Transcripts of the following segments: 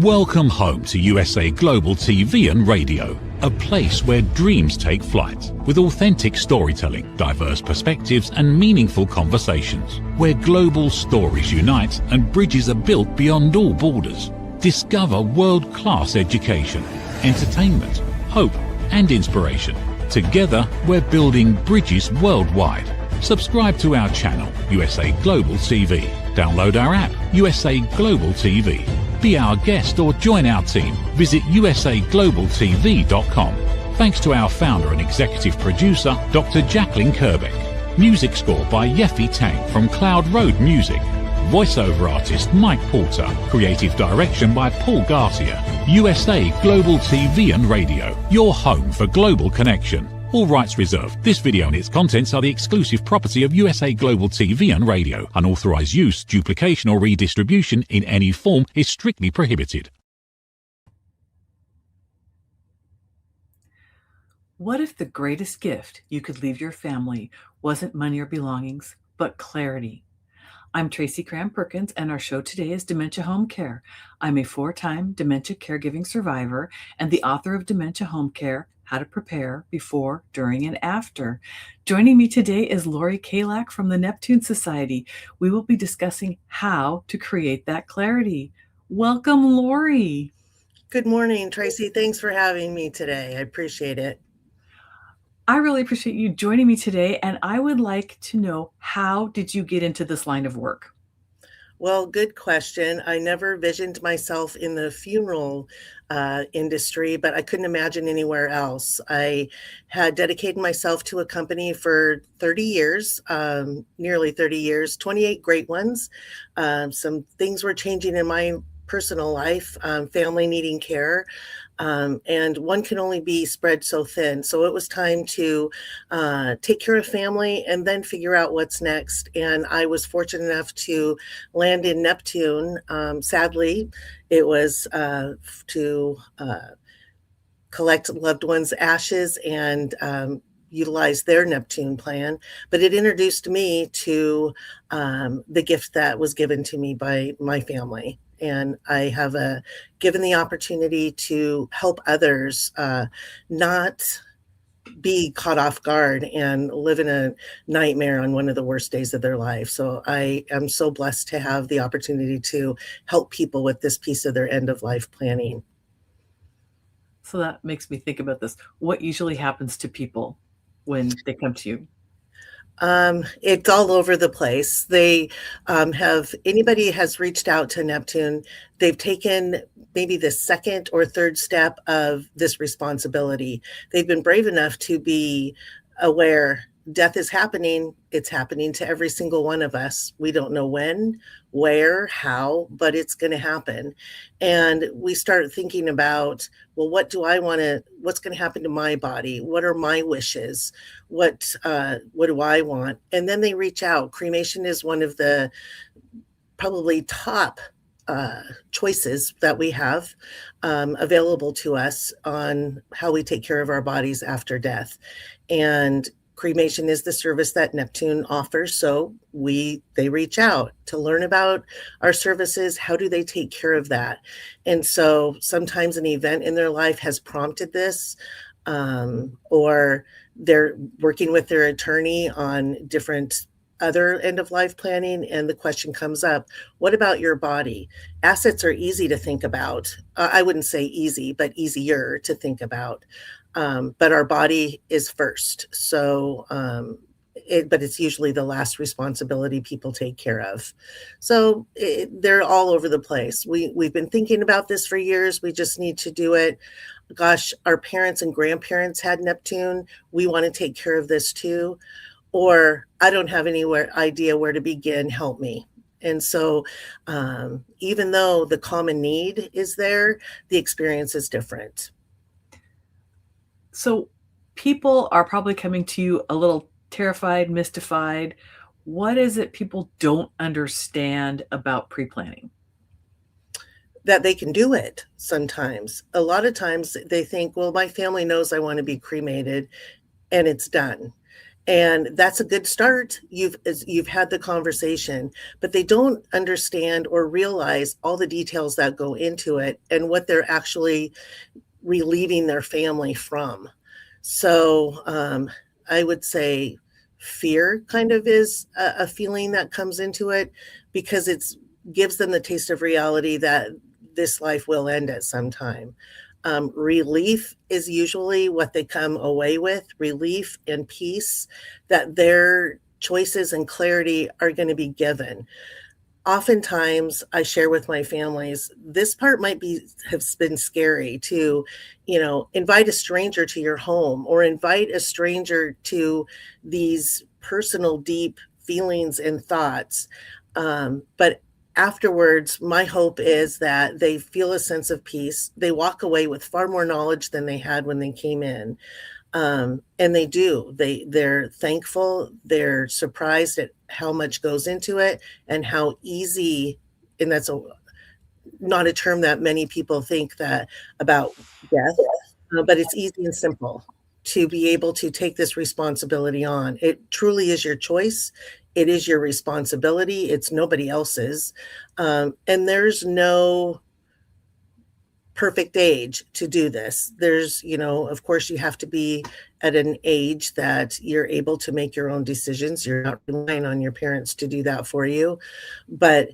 Welcome home to USA Global TV and Radio, a place where dreams take flight, with authentic storytelling, diverse perspectives and meaningful conversations, where global stories unite and bridges are built beyond all borders. Discover world-class education, entertainment, hope and inspiration. Together, we're building bridges worldwide. Subscribe to our channel, USA Global TV. Download our app, USA Global TV. Be our guest or join our team. Visit usaglobaltv.com. Thanks to our founder and executive producer, Dr. Jacqueline Kerbeck. Music score by Yeffy Tang from Cloud Road Music. Voiceover artist Mike Porter. Creative direction by Paul Garcia. USA Global TV and Radio. Your home for global connection. All rights reserved. This video and its contents are the exclusive property of USA Global TV and Radio. Unauthorized use, duplication or redistribution in any form is strictly prohibited. What if the greatest gift you could leave your family wasn't money or belongings, but clarity? I'm Tracy Cram Perkins, and our show today is Dementia Home Care. I'm a 4-time dementia caregiving survivor and the author of Dementia Home Care, How to Prepare Before, During, and After. Joining me today is Lori Kalec from the Neptune Society. We will be discussing how to create that clarity. Welcome, Lori. Good morning, Tracy. Thanks for having me today. I appreciate it. I really appreciate you joining me today, and I would like to know, how did you get into this line of work? Well, good question. I never visioned myself in the funeral industry, but I couldn't imagine anywhere else. I had dedicated myself to a company for 30 years, nearly 30 years, 28 great ones. Some things were changing in my personal life, family needing care. And one can only be spread so thin. So it was time to take care of family and then figure out what's next. And I was fortunate enough to land in Neptune. Sadly, it was to collect loved ones' ashes and utilize their Neptune plan. But it introduced me to the gift that was given to me by my family. And I have given the opportunity to help others not be caught off guard and live in a nightmare on one of the worst days of their life. So I am so blessed to have the opportunity to help people with this piece of their end of life planning. So that makes me think about this. What usually happens to people when they come to you? It's all over the place. They anybody has reached out to Neptune, they've taken maybe the second or third step of this responsibility. They've been brave enough to be aware death is happening. It's happening to every single one of us. We don't know when, where, how, but it's going to happen. And we start thinking about, well, what's going to happen to my body? What are my wishes? What do I want? And then they reach out. Cremation is one of the probably top choices that we have available to us on how we take care of our bodies after death. And cremation is the service that Neptune offers. So they reach out to learn about our services. How do they take care of that? And so sometimes an event in their life has prompted this, or they're working with their attorney on different other end of life planning. And the question comes up, what about your body? Assets are easy to think about. I wouldn't say easy, but easier to think about. But our body is first. So, but it's usually the last responsibility people take care of. So they're all over the place. We've been thinking about this for years. We just need to do it. Gosh, our parents and grandparents had Neptune. We want to take care of this too. Or I don't have idea where to begin. Help me. And so even though the common need is there, the experience is different. So people are probably coming to you a little terrified, mystified. What is it people don't understand about pre-planning? That they can do it sometimes. A lot of times they think, well, my family knows I want to be cremated and it's done. And that's a good start. You've had the conversation, but they don't understand or realize all the details that go into it and what they're actually relieving their family from. So I would say fear kind of is a feeling that comes into it, because it gives them the taste of reality that this life will end at some time. Relief is usually what they come away with, relief and peace, that their choices and clarity are going to be given. Oftentimes I share with my families, this part might have been scary to, invite a stranger to your home or invite a stranger to these personal, deep feelings and thoughts. But afterwards, my hope is that they feel a sense of peace. They walk away with far more knowledge than they had when they came in. And they do. They're thankful. They're surprised at how much goes into it and how easy, and that's not a term that many people think that about death, but it's easy and simple to be able to take this responsibility on. It truly is your choice. It is your responsibility. It's nobody else's. And there's no perfect age to do this. There's, of course, you have to be at an age that you're able to make your own decisions. You're not relying on your parents to do that for you. But,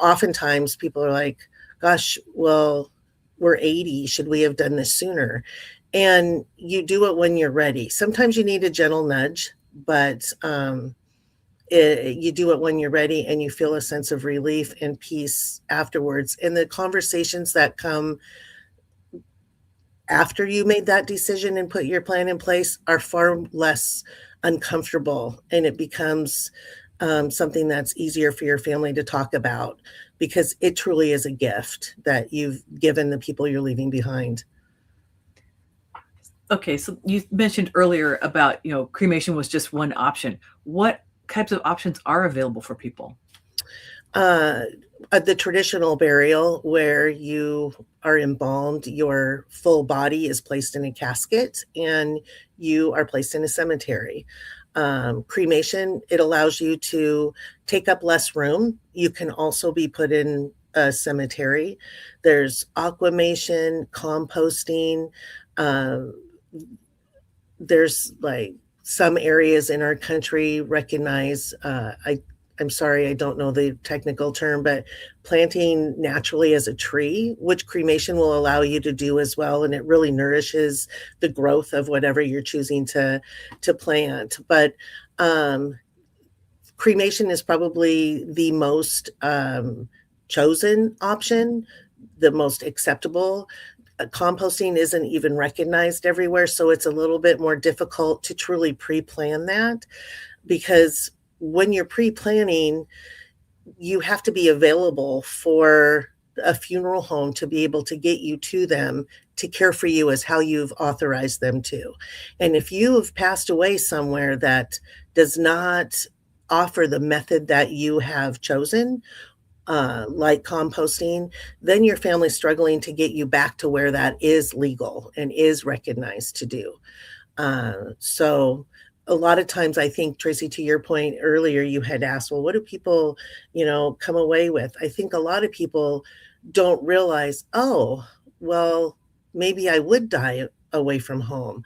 oftentimes people are like, gosh, well, we're 80. Should we have done this sooner? And you do it when you're ready. Sometimes you need a gentle nudge, but you do it when you're ready and you feel a sense of relief and peace afterwards. And the conversations that come after you made that decision and put your plan in place are far less uncomfortable. And it becomes something that's easier for your family to talk about, because it truly is a gift that you've given the people you're leaving behind. Okay, so you mentioned earlier about, cremation was just one option. What types of options are available for people? The traditional burial, where you are embalmed, your full body is placed in a casket and you are placed in a cemetery. Cremation, it allows you to take up less room. You can also be put in a cemetery. There's aquamation, composting. There's like some areas in our country recognize, I'm sorry, I don't know the technical term, but planting naturally as a tree, which cremation will allow you to do as well. And it really nourishes the growth of whatever you're choosing to plant. But cremation is probably the most chosen option, the most acceptable. Composting isn't even recognized everywhere, so it's a little bit more difficult to truly pre-plan that, because when you're pre-planning, you have to be available for a funeral home to be able to get you to them to care for you as how you've authorized them to. And if you have passed away somewhere that does not offer the method that you have chosen, like composting, then your family's struggling to get you back to where that is legal and is recognized to do. So a lot of times, I think, Tracy, to your point earlier, you had asked, well, what do people, come away with? I think a lot of people don't realize, oh, well, maybe I would die away from home.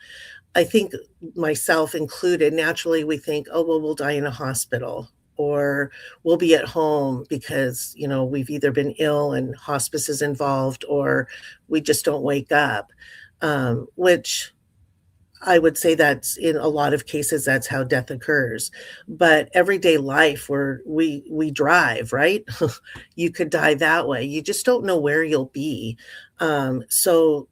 I think, myself included, naturally we think, oh, well, we'll die in a hospital, or we'll be at home because, we've either been ill and hospice is involved, or we just don't wake up, which I would say that's in a lot of cases, that's how death occurs. But everyday life, where we drive, right? You could die that way. You just don't know where you'll be. So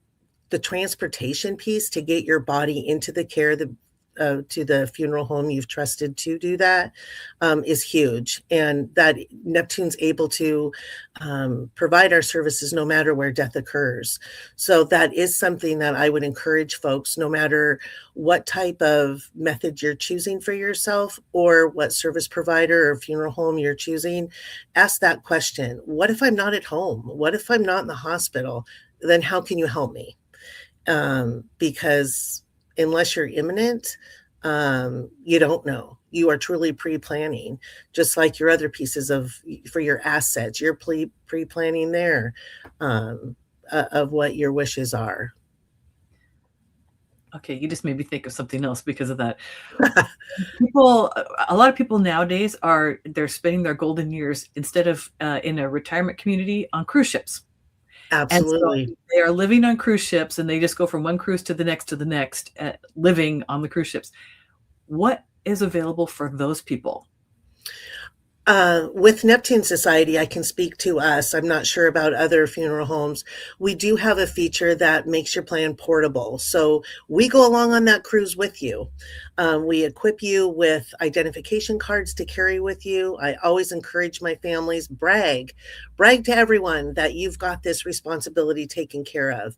the transportation piece to get your body into the care to the funeral home you've trusted to do that is huge. And that Neptune's able to provide our services no matter where death occurs. So that is something that I would encourage folks, no matter what type of method you're choosing for yourself or what service provider or funeral home you're choosing, ask that question. What if I'm not at home? What if I'm not in the hospital? Then how can you help me? Because unless you're imminent, You don't know. You are truly pre-planning, just like your other pieces for your assets. You're pre-planning there, of what your wishes are. Okay, you just made me think of something else because of that. People, a lot of people nowadays they're spending their golden years instead of in a retirement community on cruise ships. And so Absolutely. they are living on cruise ships and they just go from one cruise to the next, living on the cruise ships. What is available for those people? With Neptune Society, I can speak to us. I'm not sure about other funeral homes. We do have a feature that makes your plan portable. So we go along on that cruise with you. We equip you with identification cards to carry with you. I always encourage my families, brag to everyone that you've got this responsibility taken care of.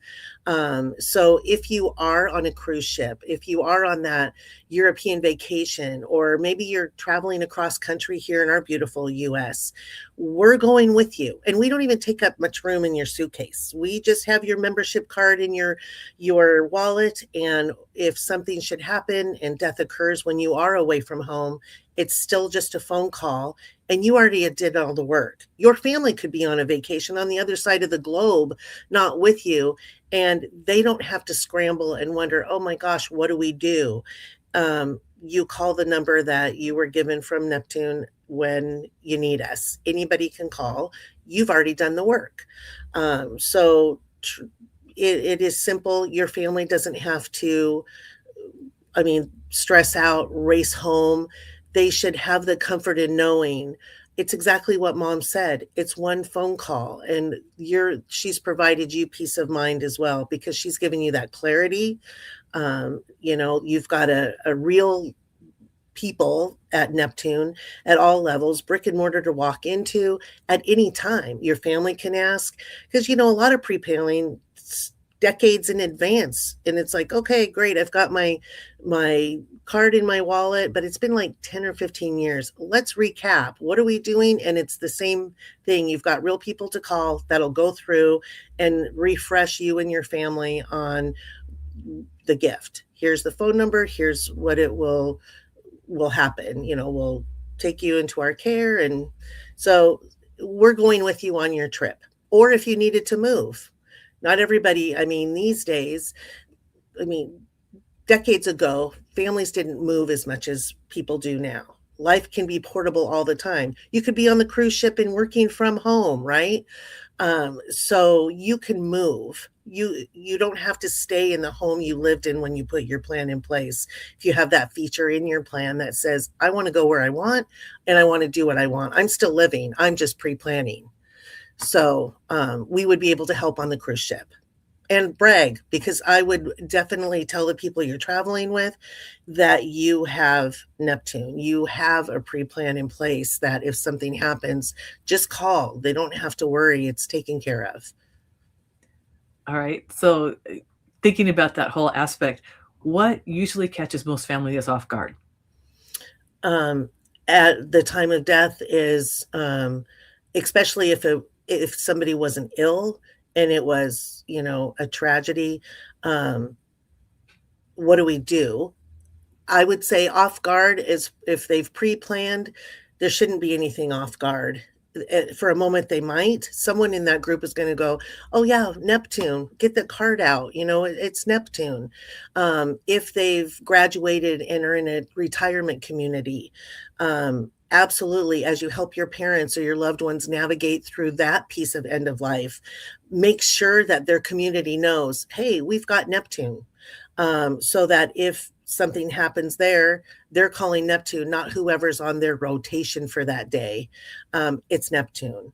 So if you are on a cruise ship, if you are on that European vacation, or maybe you're traveling across country here in our beautiful US, we're going with you. And we don't even take up much room in your suitcase. We just have your membership card in your wallet. And if something should happen and death occurs when you are away from home, it's still just a phone call and you already did all the work. Your family could be on a vacation on the other side of the globe, not with you, and they don't have to scramble and wonder, oh my gosh, what do we do? You call the number that you were given from Neptune when you need us. Anybody can call. You've already done the work. It is simple. Your family doesn't have to, stress out, race home. They should have the comfort in knowing it's exactly what mom said. It's one phone call and she's provided you peace of mind as well, because she's given you that clarity. You've got a real people at Neptune at all levels, brick and mortar to walk into at any time. Your family can ask, because, a lot of pre-planning decades in advance. And it's like, okay, great. I've got my card in my wallet, but it's been like 10 or 15 years. Let's recap. What are we doing? And it's the same thing. You've got real people to call that'll go through and refresh you and your family on the gift. Here's the phone number. Here's what it will happen. We'll take you into our care. And so we're going with you on your trip. Or if you needed to move. Not everybody, these days, decades ago, families didn't move as much as people do now. Life can be portable all the time. You could be on the cruise ship and working from home, right? So you can move. You don't have to stay in the home you lived in when you put your plan in place. If you have that feature in your plan that says, I want to go where I want and I want to do what I want. I'm still living. I'm just pre-planning. So we would be able to help on the cruise ship and brag, because I would definitely tell the people you're traveling with that you have Neptune. You have a pre-plan in place that if something happens, just call. They don't have to worry. It's taken care of. All right. So thinking about that whole aspect, what usually catches most families off guard? At the time of death is, especially if somebody wasn't ill and it was, a tragedy, what do we do? I would say off guard is if they've pre-planned, there shouldn't be anything off guard. For a moment, they might. Someone in that group is going to go, oh yeah, Neptune, get the card out. It's Neptune. If they've graduated and are in a retirement community, absolutely, as you help your parents or your loved ones navigate through that piece of end of life, make sure that their community knows, hey, we've got Neptune. So that if something happens there, they're calling Neptune, not whoever's on their rotation for that day. It's Neptune.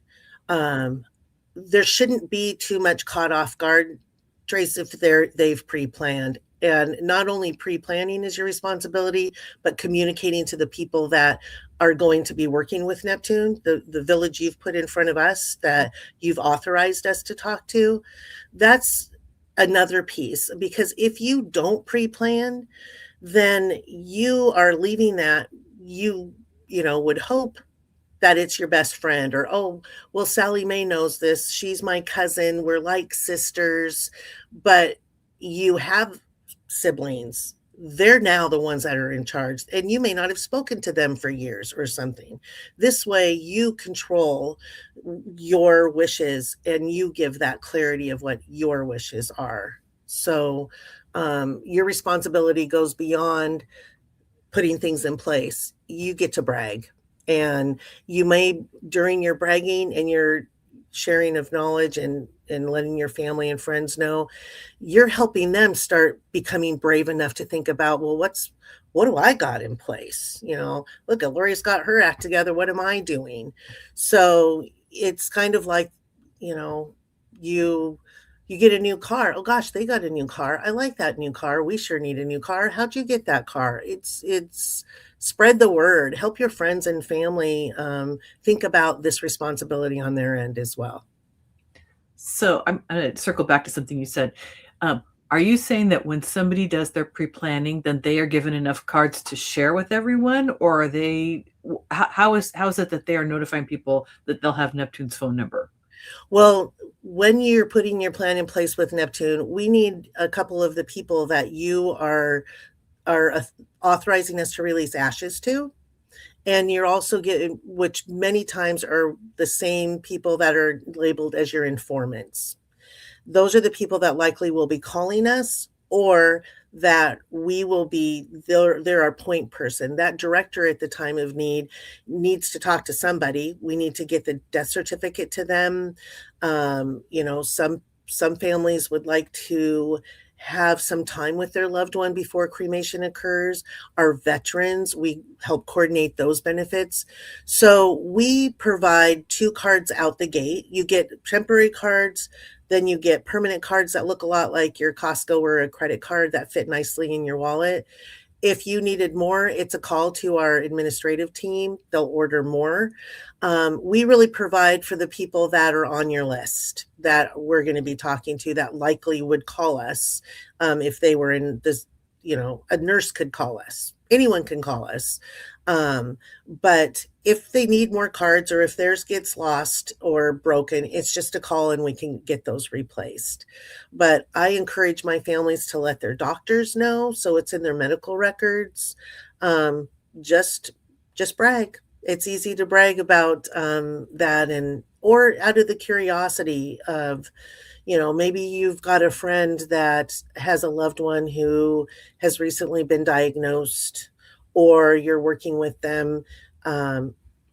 There shouldn't be too much caught off guard, Trace, if they've pre-planned. And not only pre-planning is your responsibility, but communicating to the people that are going to be working with Neptune, the village you've put in front of us that you've authorized us to talk to. That's another piece, because if you don't pre-plan, then you are leaving that you would hope that it's your best friend, or, oh, well, Sally Mae knows this. She's my cousin. We're like sisters. But you have siblings they're now the ones that are in charge, and you may not have spoken to them for years or something. This way you control your wishes and you give that clarity of what your wishes are. So your responsibility goes beyond putting things in place. You get to brag, and you may, during your bragging and your sharing of knowledge and letting your family and friends know, you're helping them start becoming brave enough to think about, well, what do I got in place? Look at Lori's got her act together. What am I doing? So it's kind of like, you get a new car. Oh gosh, they got a new car. I like that new car. We sure need a new car. How'd you get that car? It's spread the word. Help your friends and family think about this responsibility on their end as well. So I'm going to circle back to something you said. Are you saying that when somebody does their pre-planning, then they are given enough cards to share with everyone, or are they? How is it that they are notifying people that they'll have Neptune's phone number? Well, when you're putting your plan in place with Neptune, we need a couple of the people that you are authorizing us to release ashes to. And you're also getting, which many times are the same people that are labeled as your informants. Those are the people that likely will be calling us, or that we will be they're our point person. That director at the time of need needs to talk to somebody. We need to get the death certificate to them. Some families would like to have some time with their loved one before cremation occurs. Our veterans, we help coordinate those benefits. So we provide 2 cards out the gate. You get temporary cards, then you get permanent cards that look a lot like your Costco or a credit card that fit nicely in your wallet. If you needed more, it's a call to our administrative team. They'll order more. We really provide for the people that are on your list that we're going to be talking to that likely would call us if they were in this, a nurse could call us. Anyone can call us. But if they need more cards, or if theirs gets lost or broken, it's just a call and we can get those replaced. But I encourage my families to let their doctors know, so it's in their medical records. Just brag. It's easy to brag about that, or out of the curiosity of, maybe you've got a friend that has a loved one who has recently been diagnosed, or you're working with them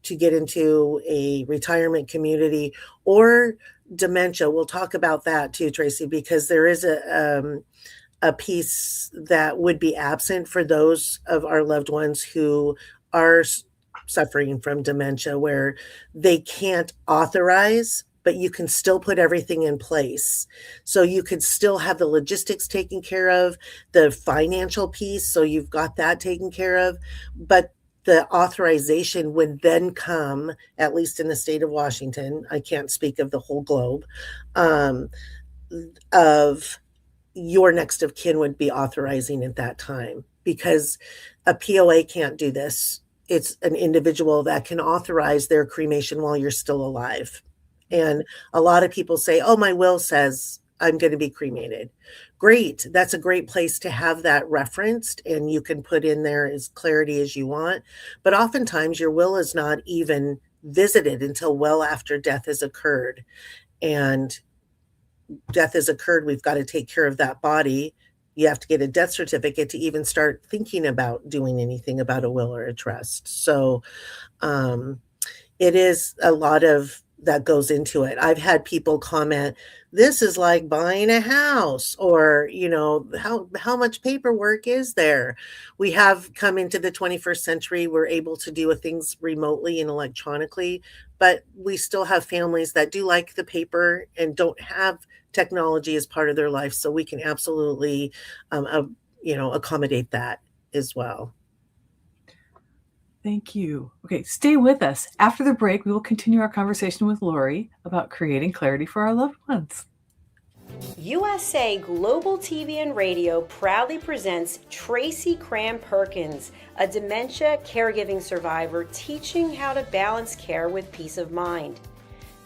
to get into a retirement community or dementia. We'll talk about that too, Tracy, because there is a piece that would be absent for those of our loved ones who are suffering from dementia, where they can't authorize, but you can still put everything in place. So you could still have the logistics taken care of, the financial piece, so you've got that taken care of, but the authorization would then come, at least in the state of Washington, I can't speak of the whole globe, of your next of kin would be authorizing at that time, because a POA can't do this. It's an individual that can authorize their cremation while you're still alive. And a lot of people say, oh, my will says I'm going to be cremated. Great. That's a great place to have that referenced, and you can put in there as clarity as you want. But oftentimes your will is not even visited until well after death has occurred. And death has occurred, we've got to take care of that body. You have to get a death certificate to even start thinking about doing anything about a will or a trust. So it is a lot of that goes into it. I've had people comment, this is like buying a house, or, how much paperwork is there? We have come into the 21st century. We're able to do things remotely and electronically, but we still have families that do like the paper and don't have technology as part of their life. So we can absolutely, accommodate that as well. Thank you. Okay, stay with us. After the break, we will continue our conversation with Lori about creating clarity for our loved ones. USA Global TV and Radio proudly presents Tracy Cram Perkins, a dementia caregiving survivor teaching how to balance care with peace of mind.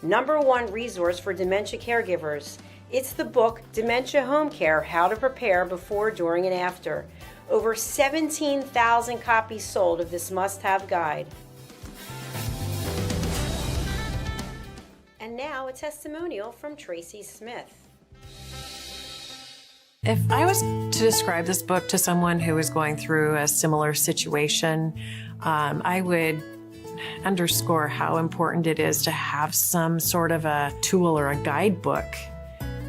#1 resource for dementia caregivers. It's the book Dementia Home Care: How to Prepare Before, During, and After. Over 17,000 copies sold of this must-have guide. And now a testimonial from Tracy Smith. If I was to describe this book to someone who is going through a similar situation, I would underscore how important it is to have some sort of a tool or a guidebook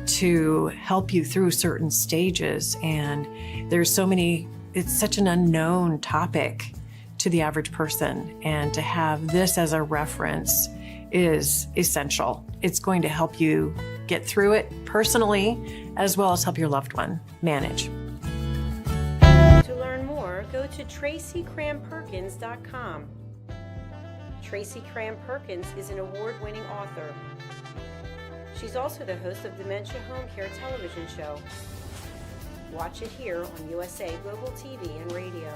to help you through certain stages. And there's so many, it's such an unknown topic to the average person. And to have this as a reference is essential. It's going to help you get through it personally, as well as help your loved one manage. To learn more, go to tracycramperkins.com. Tracy Cram Perkins is an award-winning author. She's also the host of Dementia Home Care television show. Watch it here on USA Global TV and Radio.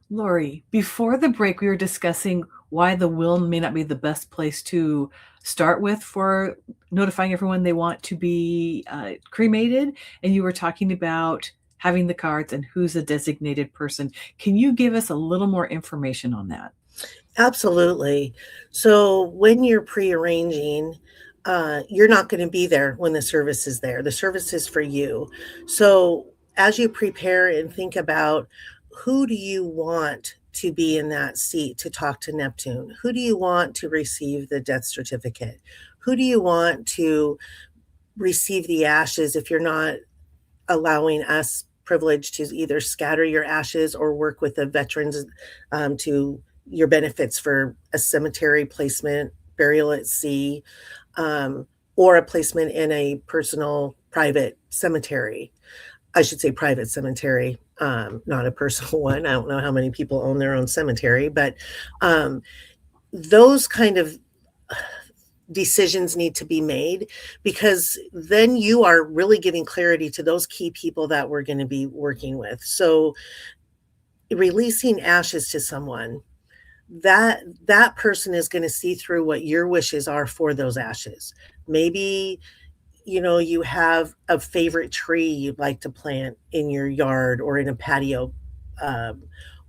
Lori, before the break, we were discussing why the will may not be the best place to start with for notifying everyone they want to be cremated. And you were talking about having the cards and who's a designated person. Can you give us a little more information on that? Absolutely. So when you're pre-arranging, you're not going to be there when the service is there. The service is for you. So as you prepare and think about who do you want to be in that seat to talk to Neptune? Who do you want to receive the death certificate? Who do you want to receive the ashes if you're not allowing us privilege to either scatter your ashes or work with the veterans to your benefits for a cemetery placement, burial at sea, or a placement in a personal private cemetery. I should say private cemetery, not a personal one. I don't know how many people own their own cemetery, but those kind of decisions need to be made, because then you are really giving clarity to those key people that we're going to be working with. So releasing ashes to someone, that person is going to see through what your wishes are for those ashes. Maybe you have a favorite tree you'd like to plant in your yard or in a patio,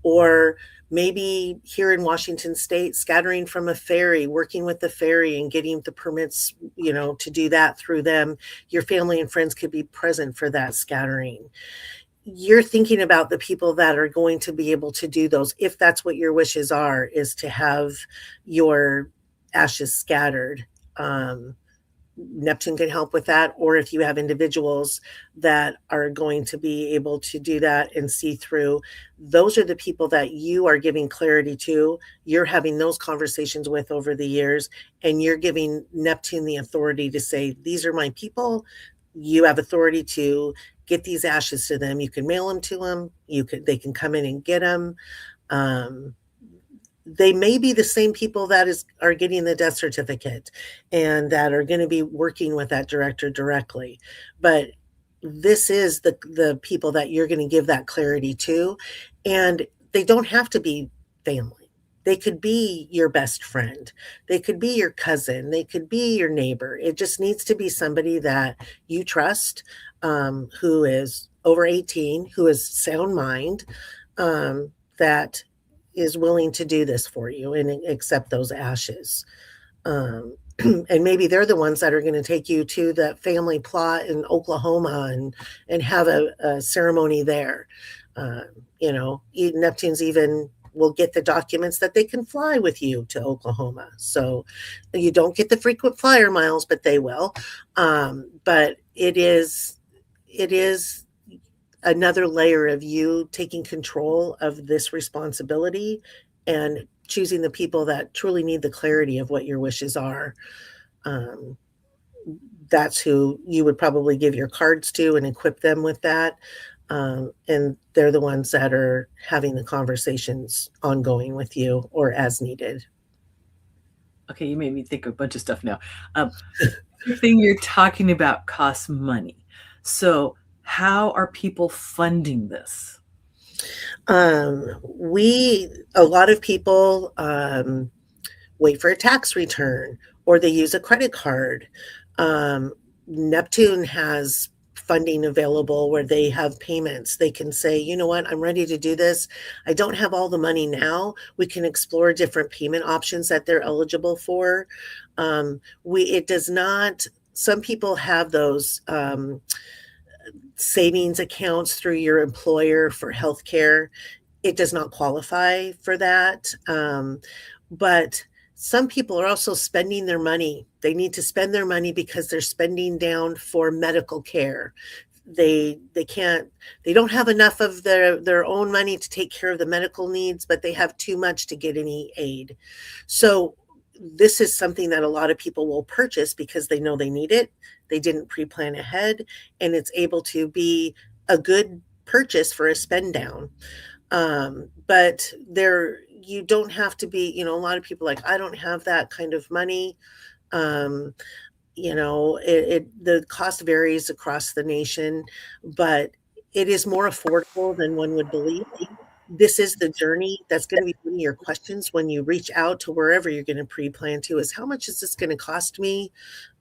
or maybe here in Washington State, scattering from a ferry, working with the ferry and getting the permits, to do that through them. Your family and friends could be present for that scattering. You're thinking about the people that are going to be able to do those, if that's what your wishes are, is to have your ashes scattered. Neptune can help with that. Or if you have individuals that are going to be able to do that and see through, those are the people that you are giving clarity to. You're having those conversations with over the years, and you're giving Neptune the authority to say, these are my people. You have authority to get these ashes to them. You can mail them to them. They can come in and get them. They may be the same people that are getting the death certificate and that are going to be working with that director directly. But this is the people that you're going to give that clarity to. And they don't have to be family. They could be your best friend. They could be your cousin. They could be your neighbor. It just needs to be somebody that you trust, who is over 18, who is sound mind, that is willing to do this for you and accept those ashes. And maybe they're the ones that are going to take you to the family plot in Oklahoma and have a ceremony there. Neptune's even will get the documents that they can fly with you to Oklahoma. So you don't get the frequent flyer miles, but they will. But it is another layer of you taking control of this responsibility and choosing the people that truly need the clarity of what your wishes are. That's who you would probably give your cards to and equip them with that. And they're the ones that are having the conversations ongoing with you or as needed. Okay, you made me think of a bunch of stuff now. Everything you're talking about costs money. So how are people funding this? A lot of people wait for a tax return, or they use a credit card. Neptune has funding available where they have payments. They can say, you know what, I'm ready to do this. I don't have all the money now. We can explore different payment options that they're eligible for. It does not, some people have those savings accounts through your employer for healthcare. It does not qualify for that. But some people are also spending their money. They need to spend their money because they're spending down for medical care. They don't have enough of their own money to take care of the medical needs, but they have too much to get any aid. So this is something that a lot of people will purchase because they know they need it. They didn't pre-plan ahead, and it's able to be a good purchase for a spend down. But you don't have to be, a lot of people like, I don't have that kind of money. The cost varies across the nation, but it is more affordable than one would believe. This is the journey that's going to be one of your questions when you reach out to wherever you're going to pre-plan to, is how much is this going to cost me?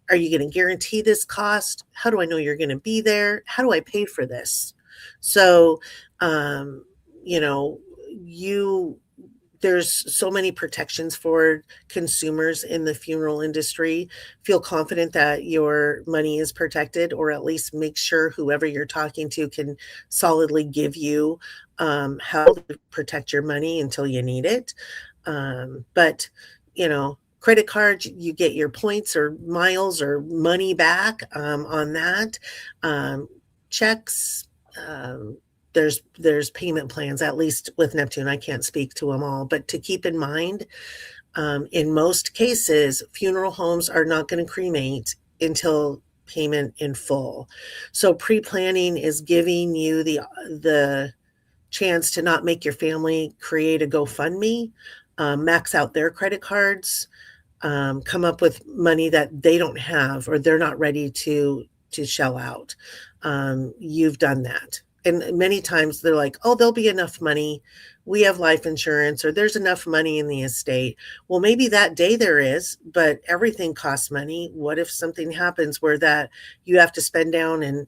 Are you going to guarantee this cost? How do I know you're going to be there? How do I pay for this? So, there's so many protections for consumers in the funeral industry. Feel confident that your money is protected, or at least make sure whoever you're talking to can solidly give you how to protect your money until you need it. But credit cards, you get your points or miles or money back on that. Checks, there's payment plans, at least with Neptune. I can't speak to them all, but to keep in mind, in most cases, funeral homes are not going to cremate until payment in full. So pre-planning is giving you the chance to not make your family create a GoFundMe, max out their credit cards, come up with money that they don't have or they're not ready to shell out. You've done that. And many times they're like, oh, there'll be enough money. We have life insurance, or there's enough money in the estate. Well, maybe that day there is, but everything costs money. What if something happens where that you have to spend down and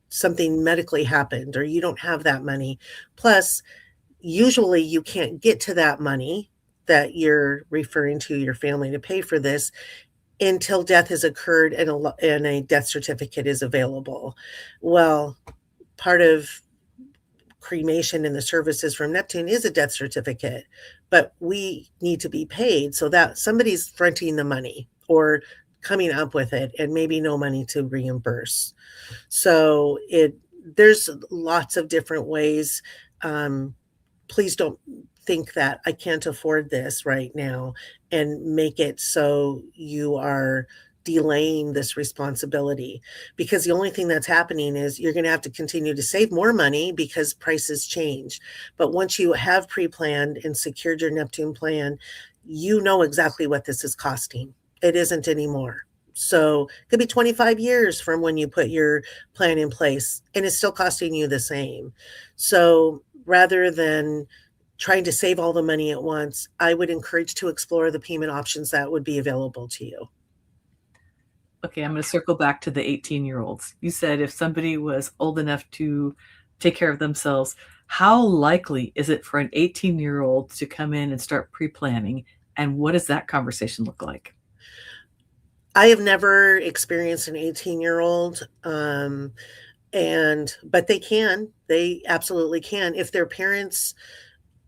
something medically happened, or you don't have that money? Plus, usually you can't get to that money that you're referring to your family to pay for this until death has occurred and a death certificate is available. Well, part of cremation and the services from Neptune is a death certificate, but we need to be paid, so that somebody's fronting the money or coming up with it, and maybe no money to reimburse. So there's lots of different ways. Please don't think that I can't afford this right now and make it so you are delaying this responsibility, because the only thing that's happening is you're going to have to continue to save more money because prices change. But once you have pre-planned and secured your Neptune plan, you know exactly what this is costing. It isn't anymore. So it could be 25 years from when you put your plan in place, and it's still costing you the same. So rather than trying to save all the money at once, I would encourage to explore the payment options that would be available to you. Okay, I'm going to circle back to the 18-year-olds. You said if somebody was old enough to take care of themselves, how likely is it for an 18-year-old to come in and start pre-planning? And what does that conversation look like? I have never experienced an 18-year-old, but they absolutely can. If their parents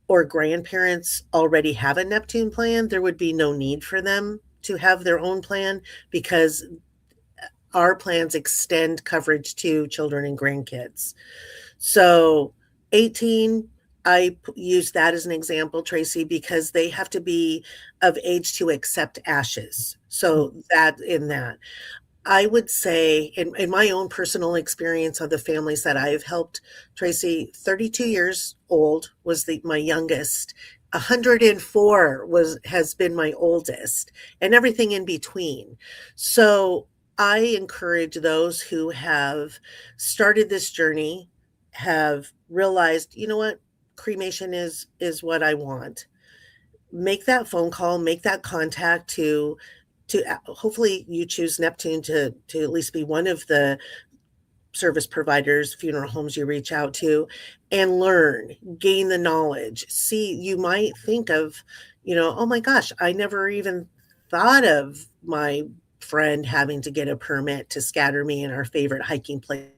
or grandparents already have a Neptune plan, there would be no need for them to have their own plan, because our plans extend coverage to children and grandkids. So 18, I use that as an example, Tracy, because they have to be of age to accept ashes. So that I would say, in my own personal experience of the families that I've helped, Tracy, 32 years old was my youngest. 104 has been my oldest, and everything in between. So I encourage those who have started this journey, have realized, you know what, cremation is what I want. Make that phone call, make that contact to hopefully you choose Neptune to at least be one of the service providers, funeral homes you reach out to, and learn, gain the knowledge. See, you might think of, oh my gosh, I never even thought of my friend having to get a permit to scatter me in our favorite hiking place.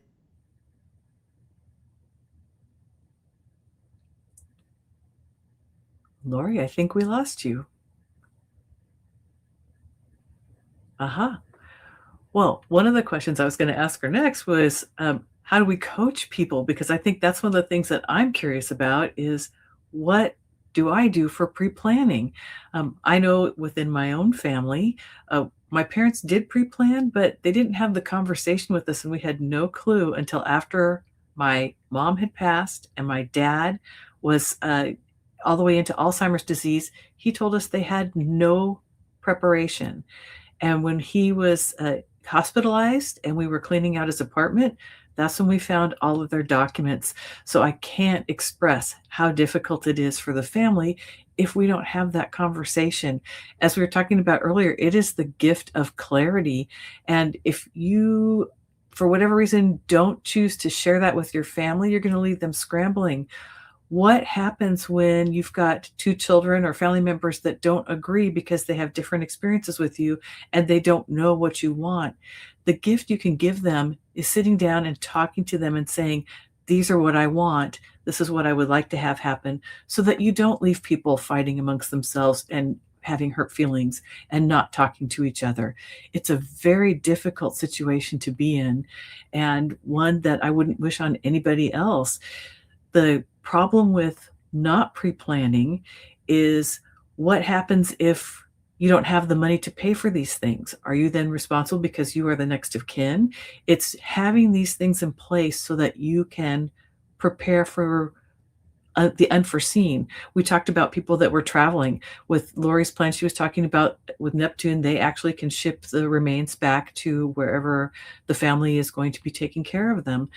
Lori, I think we lost you. Aha. Well, one of the questions I was going to ask her next was, how do we coach people? Because I think that's one of the things that I'm curious about is, what do I do for pre-planning? I know within my own family, my parents did pre-plan, but they didn't have the conversation with us, and we had no clue until after my mom had passed and my dad was all the way into Alzheimer's disease. He told us they had no preparation. And when he was hospitalized and we were cleaning out his apartment, that's when we found all of their documents. So I can't express how difficult it is for the family if we don't have that conversation. As we were talking about earlier, it is the gift of clarity. And if you, for whatever reason, don't choose to share that with your family, you're going to leave them scrambling. What happens when you've got two children or family members that don't agree because they have different experiences with you and they don't know what you want? The gift you can give them is sitting down and talking to them and saying, these are what I want. This is what I would like to have happen, so that you don't leave people fighting amongst themselves and having hurt feelings and not talking to each other. It's a very difficult situation to be in, and one that I wouldn't wish on anybody else. The problem with not pre-planning is, what happens if you don't have the money to pay for these things? Are you then responsible because you are the next of kin? It's having these things in place so that you can prepare for the unforeseen. We talked about people that were traveling. With Lori's plan, she was talking about with Neptune, they actually can ship the remains back to wherever the family is going to be taking care of them.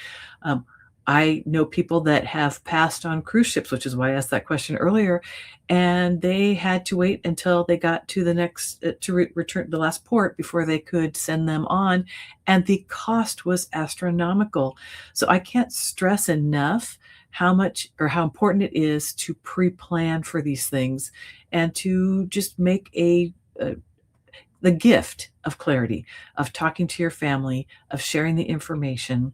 I know people that have passed on cruise ships, which is why I asked that question earlier, and they had to wait until they got to the next, return the last port before they could send them on, and the cost was astronomical. So I can't stress enough how much or how important it is to pre-plan for these things and to just make the gift of clarity, of talking to your family, of sharing the information.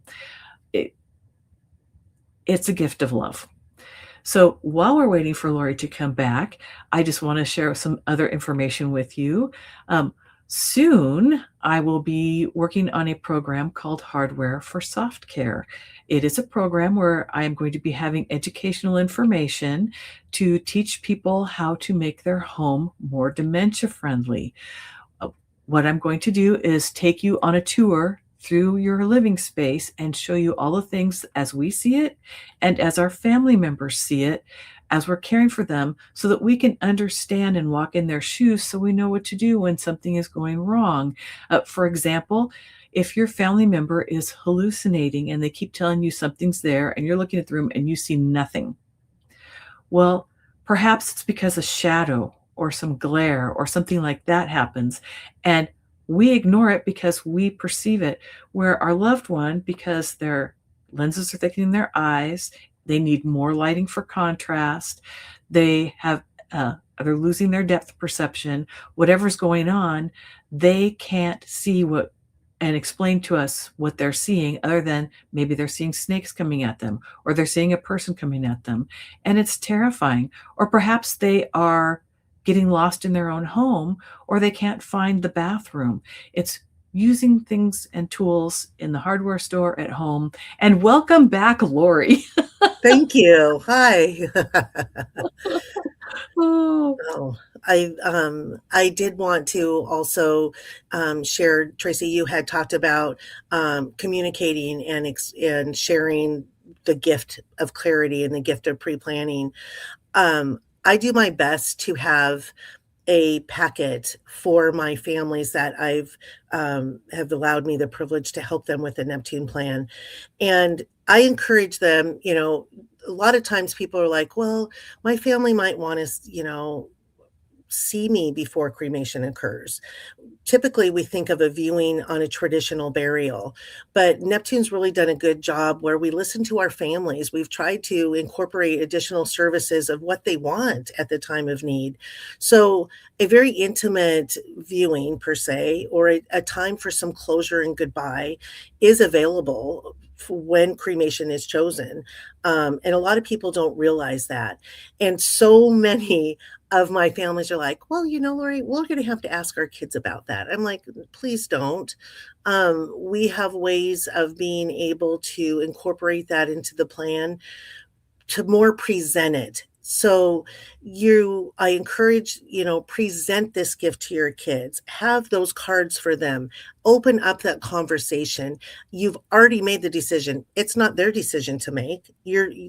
It's a gift of love. So while we're waiting for Lori to come back, I just want to share some other information with you. Soon, I will be working on a program called Hardware for Soft Care. It is a program where I am going to be having educational information to teach people how to make their home more dementia friendly. What I'm going to do is take you on a tour through your living space and show you all the things as we see it and as our family members see it, as we're caring for them, so that we can understand and walk in their shoes so we know what to do when something is going wrong. For example, if your family member is hallucinating and they keep telling you something's there and you're looking at the room and you see nothing, well, perhaps it's because a shadow or some glare or something like that happens, and we ignore it because we perceive it, where our loved one, because their lenses are thickening their eyes, they need more lighting for contrast, they have they're losing their depth perception, whatever's going on, they can't see what and explain to us what they're seeing, other than maybe they're seeing snakes coming at them or they're seeing a person coming at them, and it's terrifying. Or perhaps they are getting lost in their own home, or they can't find the bathroom. It's using things and tools in the hardware store, at home. And welcome back, Lori. Thank you. Hi. Oh, Oh, I did want to also share, Tracy, you had talked about communicating and sharing the gift of clarity and the gift of pre-planning. I do my best to have a packet for my families that I've have allowed me the privilege to help them with the Neptune plan. And I encourage them, a lot of times people are like, well, my family might want to, see me before cremation occurs. Typically, we think of a viewing on a traditional burial, but Neptune's really done a good job where we listen to our families. We've tried to incorporate additional services of what they want at the time of need. So a very intimate viewing per se, or a time for some closure and goodbye is available for when cremation is chosen. And a lot of people don't realize that. And so many of my families are like, well, Lori, we're going to have to ask our kids about that. I'm like, please don't. We have ways of being able to incorporate that into the plan to more present it. So I encourage, present this gift to your kids, have those cards for them, open up that conversation. You've already made the decision. It's not their decision to make.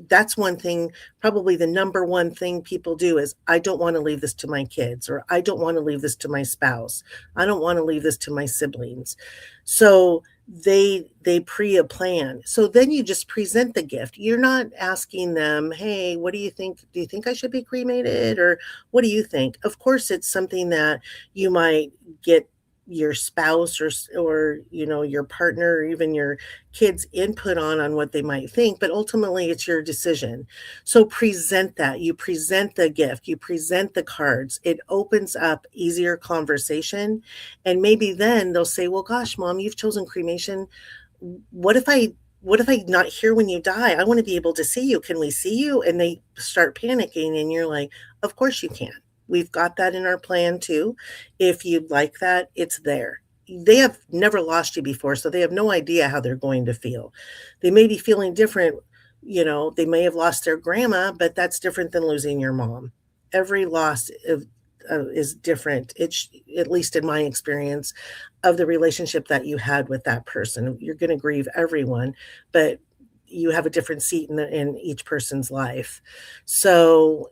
That's one thing, probably the number one thing people do is, I don't want to leave this to my kids, or I don't want to leave this to my spouse. I don't want to leave this to my siblings. So they pre-plan. So then you just present the gift. You're not asking them, hey, what do you think? Do you think I should be cremated? Or what do you think? Of course, it's something that you might get your spouse or your partner, or even your kids' input on what they might think, but ultimately it's your decision. So present that. You present the gift, you present the cards. It opens up easier conversation. And maybe then they'll say, well, gosh, Mom, you've chosen cremation. What if I not here when you die? I want to be able to see you. Can we see you? And they start panicking, and you're like, of course you can. We've got that in our plan too. If you'd like that, it's there. They have never lost you before, so they have no idea how they're going to feel. They may be feeling different. They may have lost their grandma, but that's different than losing your mom. Every loss is different. It's, at least in my experience, of the relationship that you had with that person. You're going to grieve everyone, but you have a different seat in each person's life. So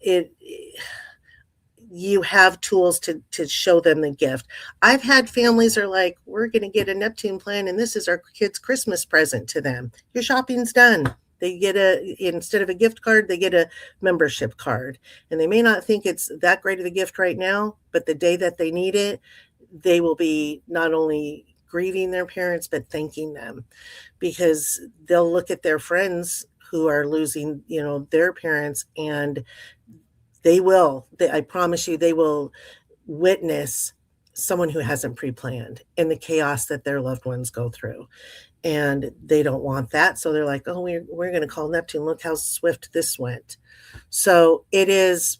you have tools to show them the gift. I've had families are like, we're going to get a Neptune plan, and this is our kids' Christmas present to them. Your shopping's done. They get instead of a gift card, they get a membership card. And they may not think it's that great of a gift right now, but the day that they need it, they will be not only grieving their parents, but thanking them, because they'll look at their friends who are losing, their parents, and I promise you, they will witness someone who hasn't pre-planned and the chaos that their loved ones go through. And they don't want that. So they're like, oh, we're going to call Neptune. Look how swift this went. So it is,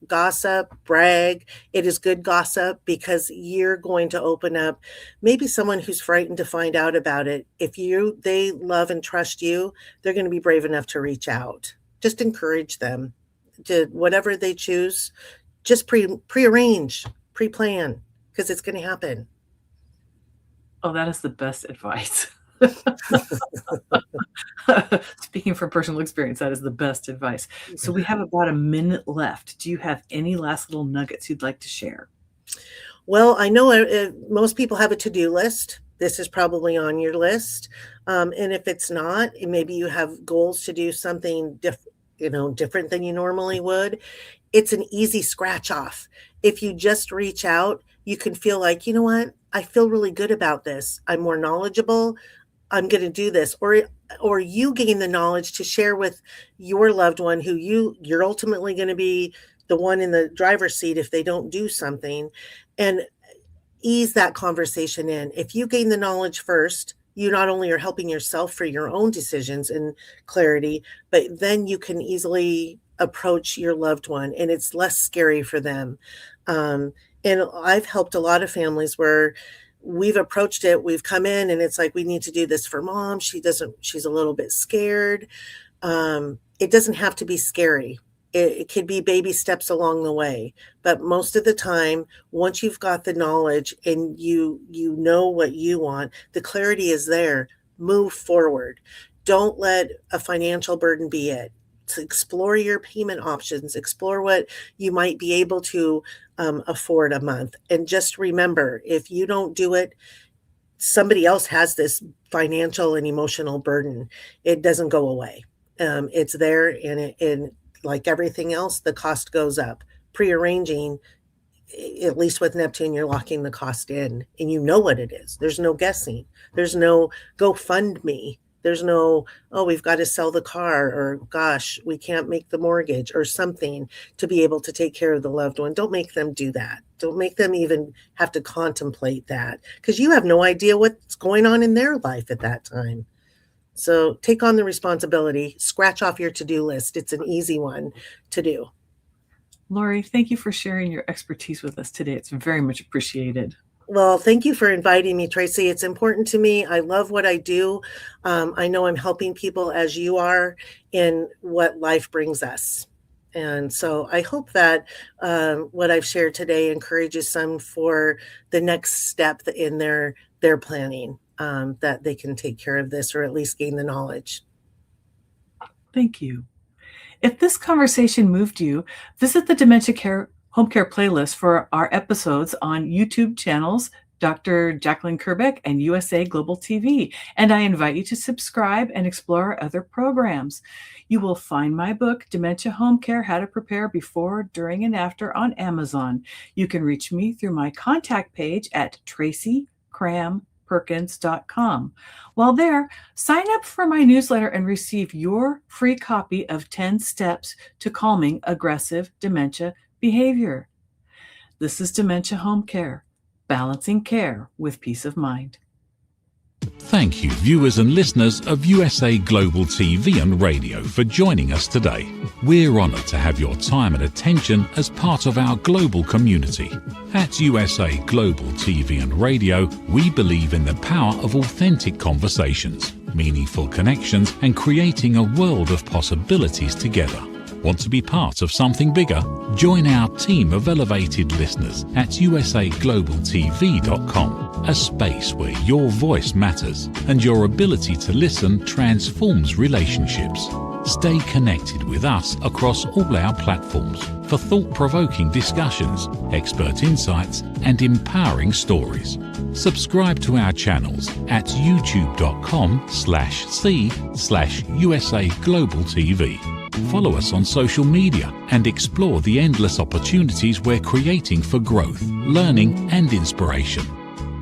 gossip, brag. It is good gossip, because you're going to open up maybe someone who's frightened to find out about it. If they love and trust you, they're going to be brave enough to reach out. Just encourage them to whatever they choose. Just pre-arrange, pre-plan, because it's going to happen. Oh, that is the best advice. Speaking from personal experience, that is the best advice. So we have about a minute left. Do you have any last little nuggets you'd like to share? Well, I know most people have a to-do list. This is probably on your list. And if it's not, maybe you have goals to do something different than you normally would. It's an easy scratch off. If you just reach out, you can feel like, you know what? I feel really good about this. I'm more knowledgeable. I'm going to do this. Or you gain the knowledge to share with your loved one who you're ultimately going to be the one in the driver's seat if they don't do something, and ease that conversation in. If you gain the knowledge first, you not only are helping yourself for your own decisions and clarity, but then you can easily approach your loved one, and it's less scary for them. And I've helped a lot of families where we've approached it. We've come in and it's like, we need to do this for Mom. She's a little bit scared. It doesn't have to be scary. It could be baby steps along the way. But most of the time, once you've got the knowledge and you know what you want, the clarity is there. Move forward. Don't let a financial burden be it. To explore your payment options, explore what you might be able to afford a month. And just remember, if you don't do it, somebody else has this financial and emotional burden. It doesn't go away. It's there, and like everything else, the cost goes up. Prearranging at least with Neptune, you're locking the cost in and you know what it is. There's no guessing. There's no GoFundMe. There's no, oh, we've got to sell the car, or gosh, we can't make the mortgage or something to be able to take care of the loved one. Don't make them do that. Don't make them even have to contemplate that, because you have no idea what's going on in their life at that time. So take on the responsibility, scratch off your to-do list. It's an easy one to do. Lori, thank you for sharing your expertise with us today. It's very much appreciated. Well, thank you for inviting me, Tracy. It's important to me. I love what I do. I know I'm helping people as you are in what life brings us. And so I hope that what I've shared today encourages some for the next step in their planning, that they can take care of this, or at least gain the knowledge. Thank you. If this conversation moved you, visit the Dementia Home Care playlist for our episodes on YouTube channels, Dr. Jacqueline Kerbeck and USA Global TV. And I invite you to subscribe and explore our other programs. You will find my book, Dementia Home Care, How to Prepare Before, During, and After on Amazon. You can reach me through my contact page at tracycramperkins.com. While there, sign up for my newsletter and receive your free copy of 10 Steps to Calming Aggressive Dementia Behavior. This is Dementia Home Care, balancing care with peace of mind. Thank you, viewers and listeners of USA Global TV and Radio, for joining us today. We're honoured to have your time and attention as part of our global community. At USA Global TV and Radio, we believe in the power of authentic conversations, meaningful connections, and creating a world of possibilities together. Want to be part of something bigger? Join our team of elevated listeners at usaglobaltv.com, a space where your voice matters and your ability to listen transforms relationships. Stay connected with us across all our platforms for thought-provoking discussions, expert insights, and empowering stories. Subscribe to our channels at youtube.com/c/USA-Global-TV. Follow us on social media and explore the endless opportunities we're creating for growth, learning, and inspiration.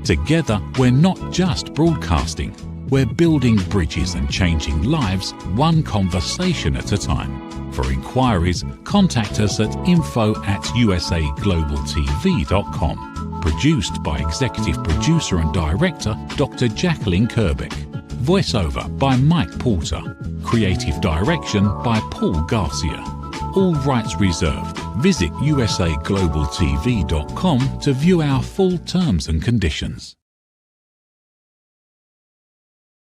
Together, we're not just broadcasting, we're building bridges and changing lives one conversation at a time. For inquiries, contact us at info@usaglobaltv.com. Produced by Executive Producer and Director Dr. Jacqueline Kerbeck. Voiceover by Mike Porter. Creative direction by Paul Garcia. All rights reserved. Visit usaglobaltv.com to view our full terms and conditions.